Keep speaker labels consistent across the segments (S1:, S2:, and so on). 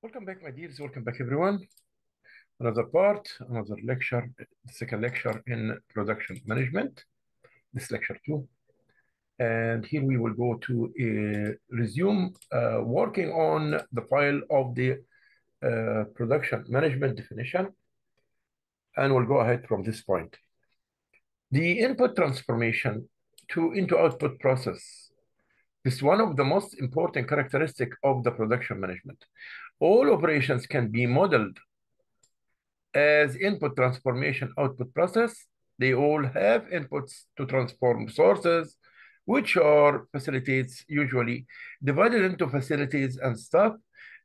S1: Welcome back, my dears. Welcome back, everyone. Another part, another lecture, the second lecture in production management. This lecture two. And here we will go to resume working on the file of the production management definition. And we'll go ahead from this point. The input transformation into output process is one of the most important characteristics of the production management. All operations can be modeled as input transformation output process. They all have inputs to transform sources, which are facilities usually divided into facilities and stuff,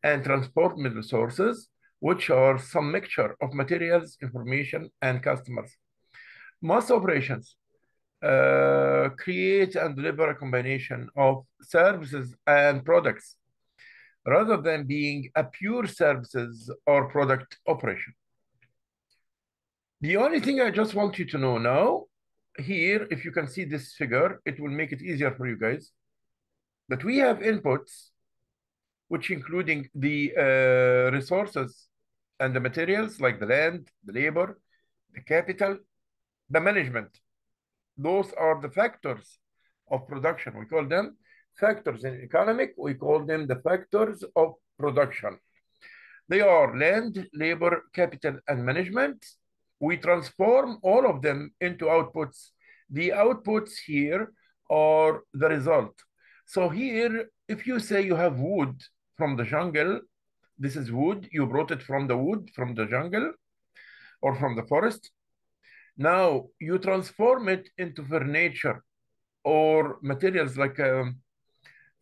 S1: and transformed resources, which are some mixture of materials, information, and customers. Most operations create and deliver a combination of services and products rather than being a pure services or product operation. The only thing I just want you to know now, here, if you can see this figure, it will make it easier for you guys. But we have inputs, which including the resources and the materials like the land, the labor, the capital, the management. Those are the factors of production. We call them factors in economic. We call them the factors of production. They are land, labor, capital, and management. We transform all of them into outputs. The outputs here are the result. So here, if you say you have wood from the jungle, this is wood, you brought it from the wood, from the jungle, or from the forest. Now you transform it into furniture or materials like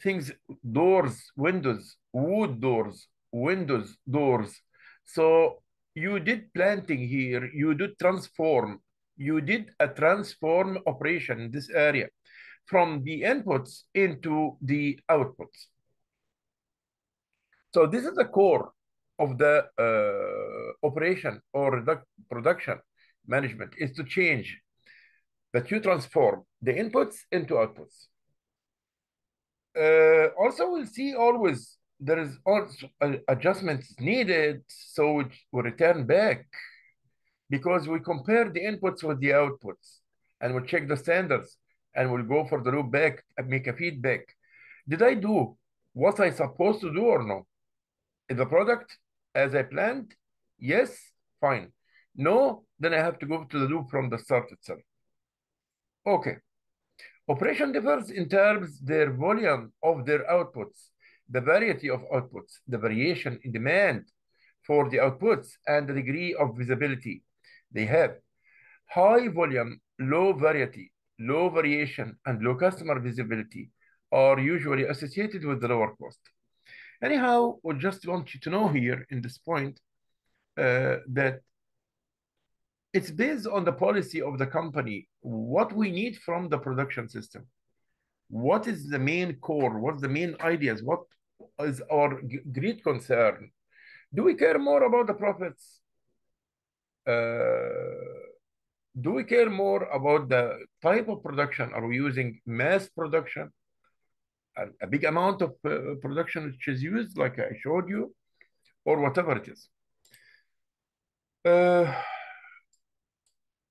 S1: things, doors, windows, wood doors, windows, doors. So you did planting here, you did transform, you did a transform operation in this area from the inputs into the outputs. So this is the core of the operation or the production management, is to change that you transform the inputs into outputs. Also, we'll see always there is also adjustments needed, so it will return back because we compare the inputs with the outputs and we'll check the standards and we'll go for the loop back and make a feedback. Did I do what I supposed to do or no? Is the product as I planned? Yes, fine. No, then I have to go to the loop from the start itself. Okay. Operation differs in terms their volume of their outputs, the variety of outputs, the variation in demand for the outputs, and the degree of visibility they have. High volume, low variety, low variation, and low customer visibility are usually associated with the lower cost. Anyhow, we just want you to know here in this point that it's based on the policy of the company, what we need from the production system. What is the main core? What's the main ideas? What is our great concern? Do we care more about the profits? Do we care more about the type of production? Are we using mass production? A big amount of production which is used, like I showed you, or whatever it is.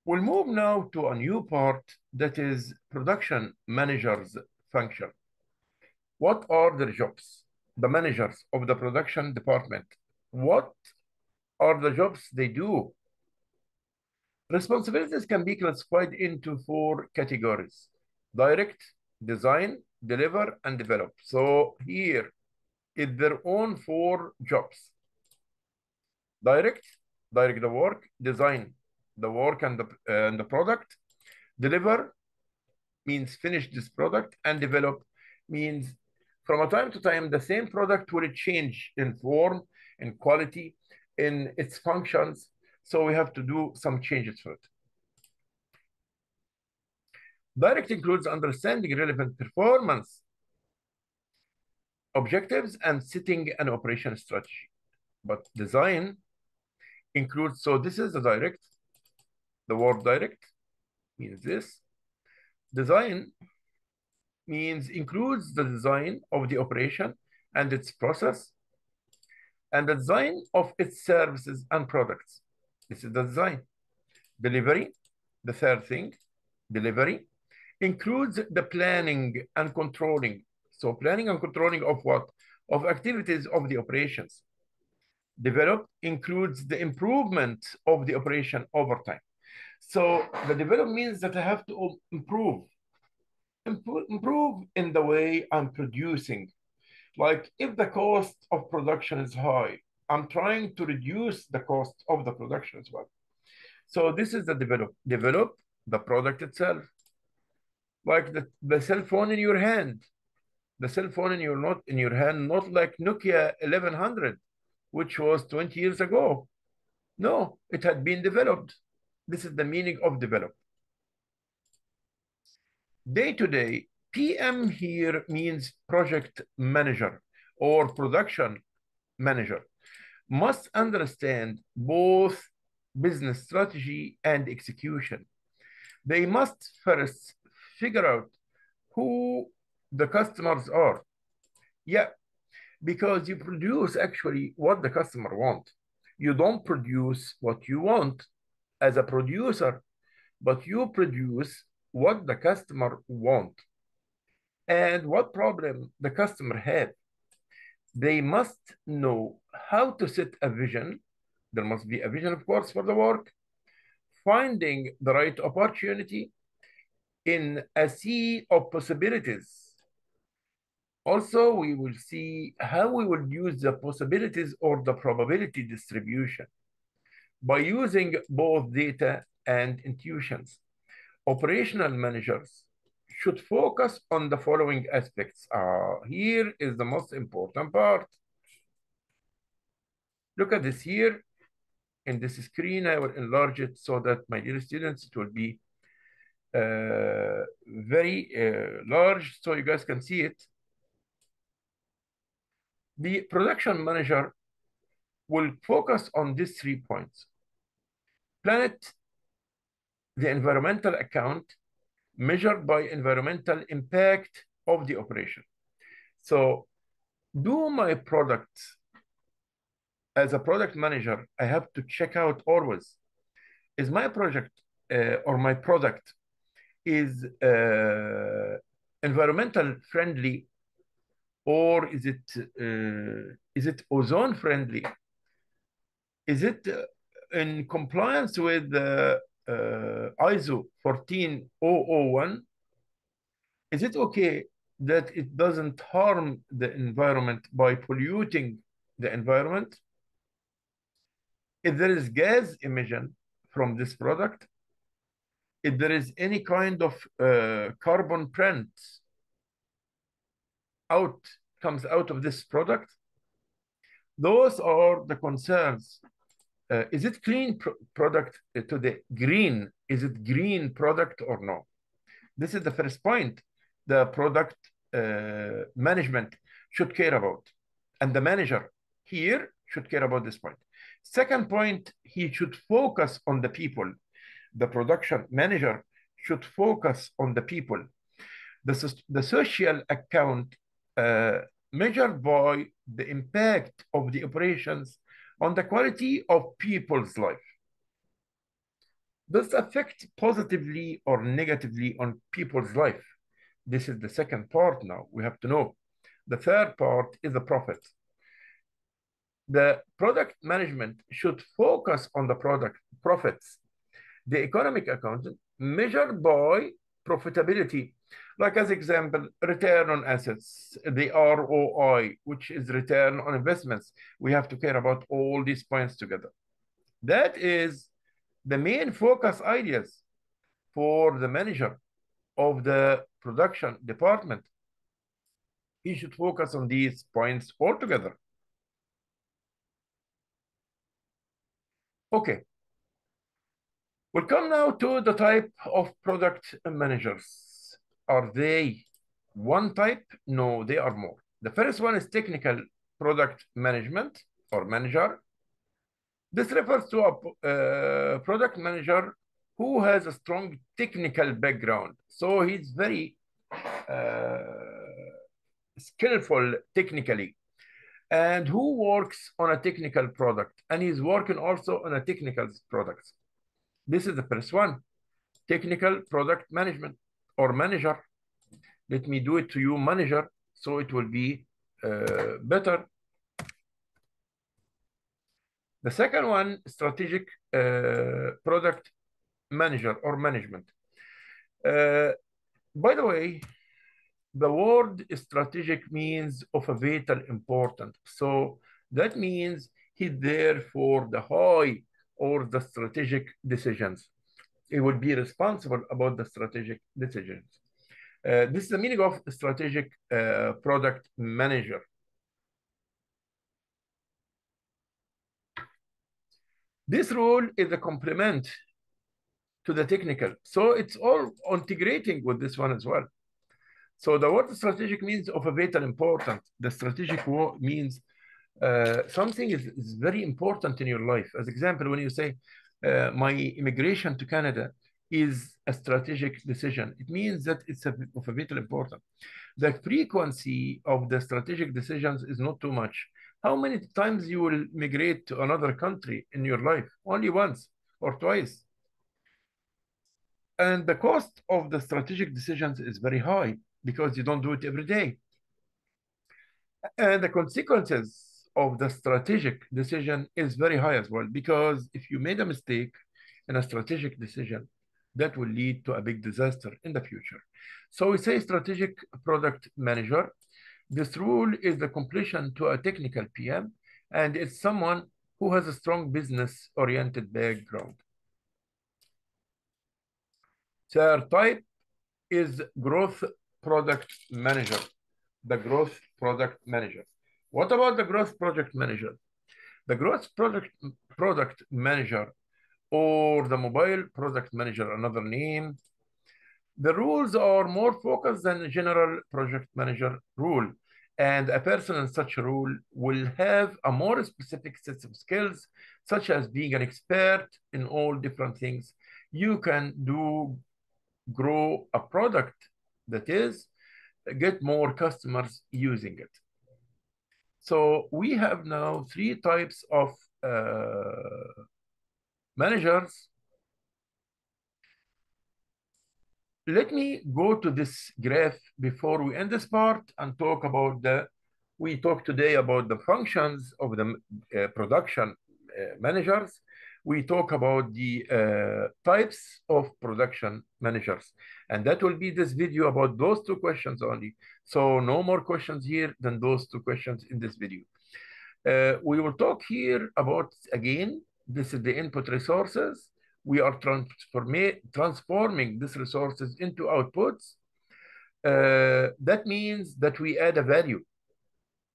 S1: We'll move now to a new part that is production manager's function. What are their jobs? The managers of the production department. What are the jobs they do? Responsibilities can be classified into 4 categories: direct, design, deliver, and develop. So here is their own 4 jobs. Direct the work, design the work and the product, deliver means finish this product, and develop means from a time to time the same product will change in form, in quality, in its functions. So we have to do some changes for it. Direct includes understanding relevant performance objectives and setting an operation strategy. But design includes, so this is the direct, the word direct means this. Design means includes the design of the operation and its process. and the design of its services and products. This is the design. Delivery, the third thing, delivery, includes the planning and controlling. So planning and controlling of what? Of activities of the operations. Develop includes the improvement of the operation over time. So the develop means that I have to improve in the way I'm producing. Like if the cost of production is high, I'm trying to reduce the cost of the production as well. So this is the develop. Develop the product itself. Like the cell phone in your hand. The cell phone in your hand, not like Nokia 1100, which was 20 years ago. No, it had been developed. This is the meaning of develop. Day to day, PM here means project manager or production manager must understand both business strategy and execution. They must first figure out who the customers are. Yeah, because you produce actually what the customer want. You don't produce what you want as a producer, but you produce what the customer want and what problem the customer had. They must know how to set a vision. There must be a vision, of course, for the work, finding the right opportunity in a sea of possibilities. Also, we will see how we will use the possibilities or the probability distribution by using both data and intuitions. Operational managers should focus on the following aspects. Here is the most important part. Look at this here in this screen. I will enlarge it so that my dear students, it will be very large so you guys can see it. The production manager will focus on these 3 points. Planet, the environmental account measured by environmental impact of the operation. So do my product, as a product manager, I have to check out always, is my project or my product is environmental friendly, or is it ozone friendly? Is it in compliance with ISO 14001? Is it okay that it doesn't harm the environment by polluting the environment? If there is gas emission from this product, if there is any kind of carbon print comes out of this product, those are the concerns. Is it clean product to the green? Is it green product or no? This is the first point the product management should care about. And the manager here should care about this point. Second point, he should focus on the people. The production manager should focus on the people. The social account measured by the impact of the operations on the quality of people's life. Does it affect positively or negatively on people's life? This is the second part now. We have to know. The third part is the profit. The product management should focus on the product profits. The economic accountant measured by profitability, like as example, return on assets, the ROI, which is return on investments. We have to care about all these points together. That is the main focus ideas for the manager of the production department. He should focus on these points altogether. Okay. We'll come now to the type of product managers. Are they one type? No, they are more. The first one is technical product management or manager. This refers to a product manager who has a strong technical background. So he's very skillful technically. and who works on a technical product, and he's working also on a technical product. This is the first one, technical product management or manager. Let me do it to you, manager, so it will be better. The second one, strategic product manager or management. By the way, the word strategic means of a vital importance. So that means he's there for the high or the strategic decisions. He will be responsible about the strategic decisions. This is the meaning of strategic product manager. This role is a complement to the technical. So it's all integrating with this one as well. So the word strategic means of a vital importance. The strategic means something is very important in your life. As example, when you say, my immigration to Canada is a strategic decision, it means that it's of a vital importance. The frequency of the strategic decisions is not too much. How many times you will migrate to another country in your life? Only once or twice. And the cost of the strategic decisions is very high because you don't do it every day. And the consequences of the strategic decision is very high as well, because if you made a mistake in a strategic decision, that will lead to a big disaster in the future. So we say strategic product manager. This role is the completion to a technical PM, and it's someone who has a strong business-oriented background. Third type is growth product manager. The growth product manager. What about the growth project manager? The growth product manager, or the mobile product manager, another name. The rules are more focused than the general project manager rule, and a person in such a role will have a more specific set of skills, such as being an expert in all different things. You can grow a product, that is, get more customers using it. So we have now 3 types of managers. Let me go to this graph before we end this part and talk about we talked today about the functions of the production managers. We talk about the types of production managers. And that will be this video about those 2 questions only. So no more questions here than those 2 questions in this video. We will talk here about, again, this is the input resources. We are transforming these resources into outputs. That means that we add a value.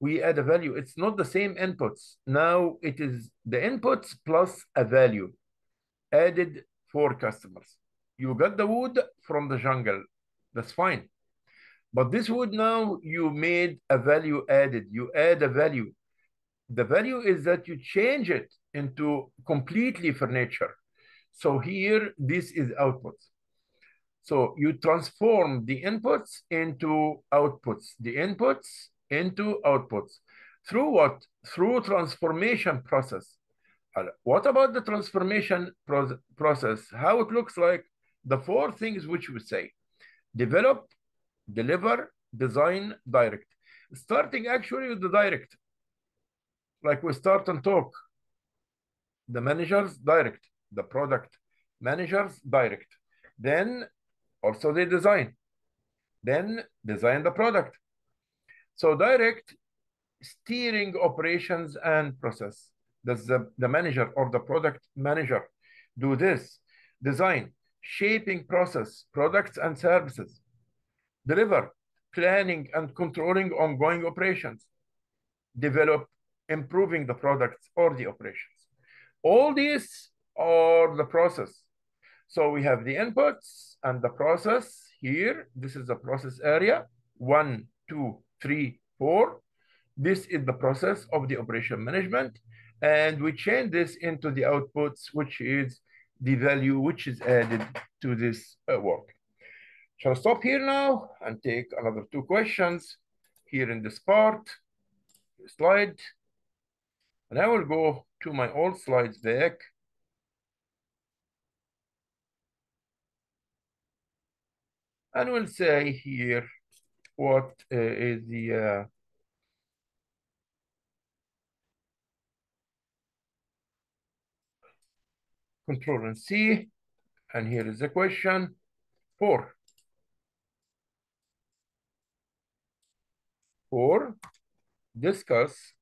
S1: We add a value. It's not the same inputs. Now it is the inputs plus a value added for customers. You got the wood from the jungle. That's fine. But this wood now, you made a value added. You add a value. The value is that you change it into completely furniture. So here, this is outputs. So you transform the inputs into outputs, the inputs into outputs. Through what? Through transformation process. What about the transformation process? How it looks like? The 4 things which we say: develop, deliver, design, direct. Starting actually with the direct. Like we start and talk. The managers, direct. The product managers, direct. Then also they design. Then design the product. So direct, steering operations and process. Does the manager or the product manager do this? Design, shaping process, products and services. Deliver, planning and controlling ongoing operations. Develop, improving the products or the operations. All these are the process. So we have the inputs and the process here. This is the process area. 1, 2, 3, 4. This is the process of the operation management. And we change this into the outputs, which is the value which is added to this work. Shall I stop here now and take another 2 questions here in this part? slide, and I will go to my old slides back. And we'll say here what is the Control and C, and here is the question 4. 4, discuss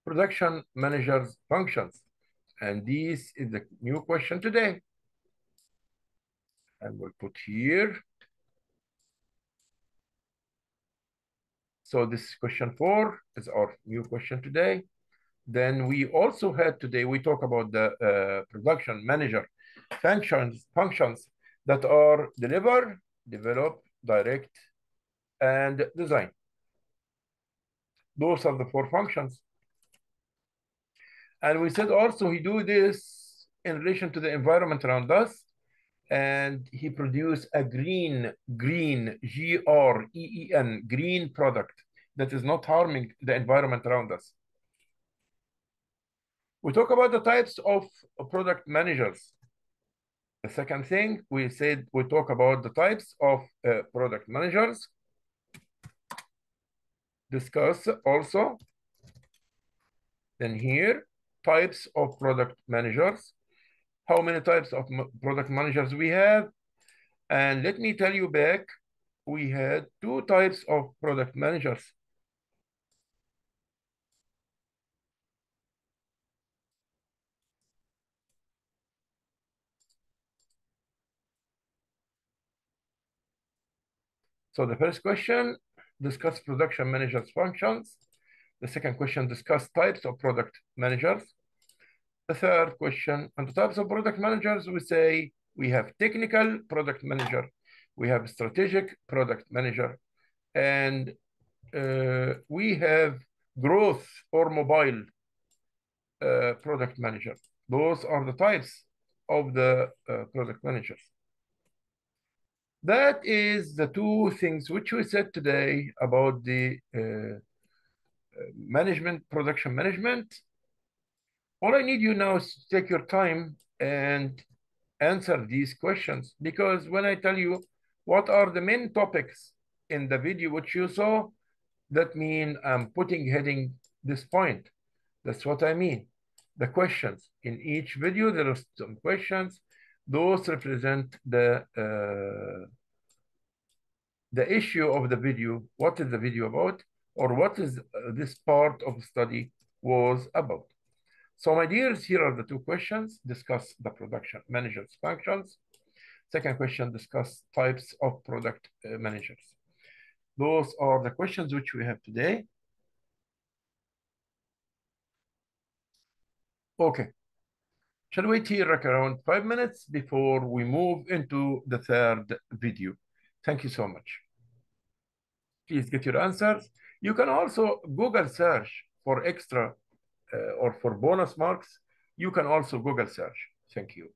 S1: production manager's functions. And this is the new question today. And we'll put here. So this question 4 is our new question today. Then we also had today, we talk about the production manager functions that are deliver, develop, direct, and design. Those are the 4 functions. And we said also he do this in relation to the environment around us, and he produced a green, Green, green product that is not harming the environment around us. We talk about the types of product managers. The second thing we said, we talk about the types of product managers. Discuss also. Then here, types of product managers. How many types of product managers we have? And let me tell you back, we had 2 types of product managers. So the first question, discuss production managers' functions. The second question, discuss types of product managers. The third question, on the types of product managers, we say we have technical product manager, we have strategic product manager, and we have growth or mobile product manager. Those are the types of the product managers. That is the 2 things which we said today about the management, production management. All I need you now is to take your time and answer these questions, because when I tell you what are the main topics in the video which you saw, that means I'm putting heading this point. That's what I mean. The questions in each video, there are some questions. Those represent the issue of the video. What is the video about, or what is this part of the study was about? So my dears, here are the 2 questions. Discuss the production manager's functions. Second question, discuss types of product managers. Those are the questions which we have today. Okay. Shall wait here like around 5 minutes before we move into the third video. Thank you so much. Please get your answers. You can also Google search for extra or for bonus marks. You can also Google search. Thank you.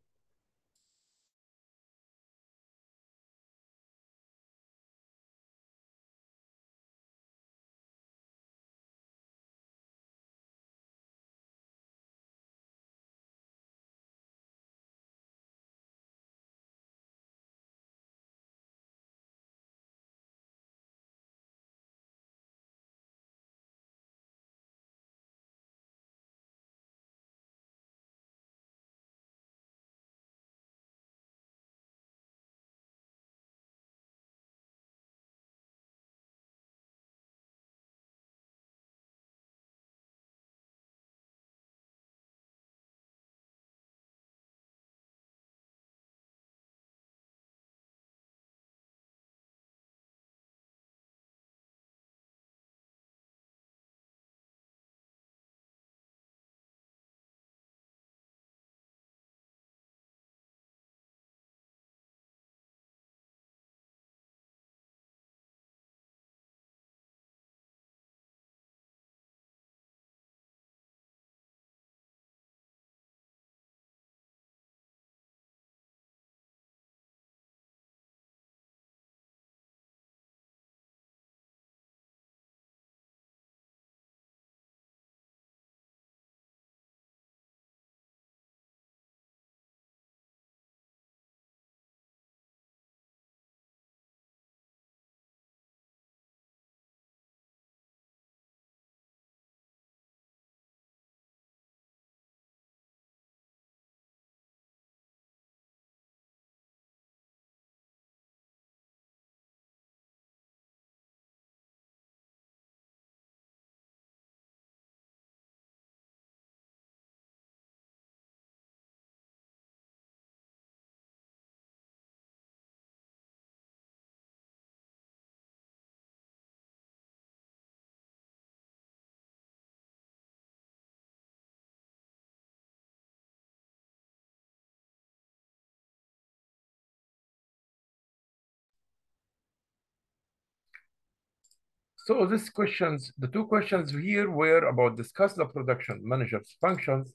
S1: So these questions, the two questions here were about discuss the production managers' functions,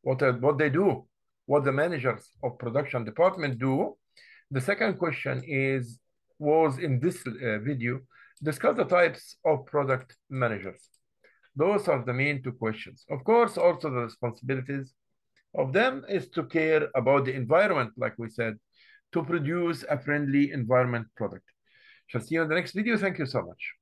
S1: what they do, what the managers of production department do. The second question was in this video, discuss the types of product managers. Those are the main two questions. Of course, also the responsibilities of them is to care about the environment, like we said, to produce a friendly environment product. Shall see you in the next video. Thank you so much.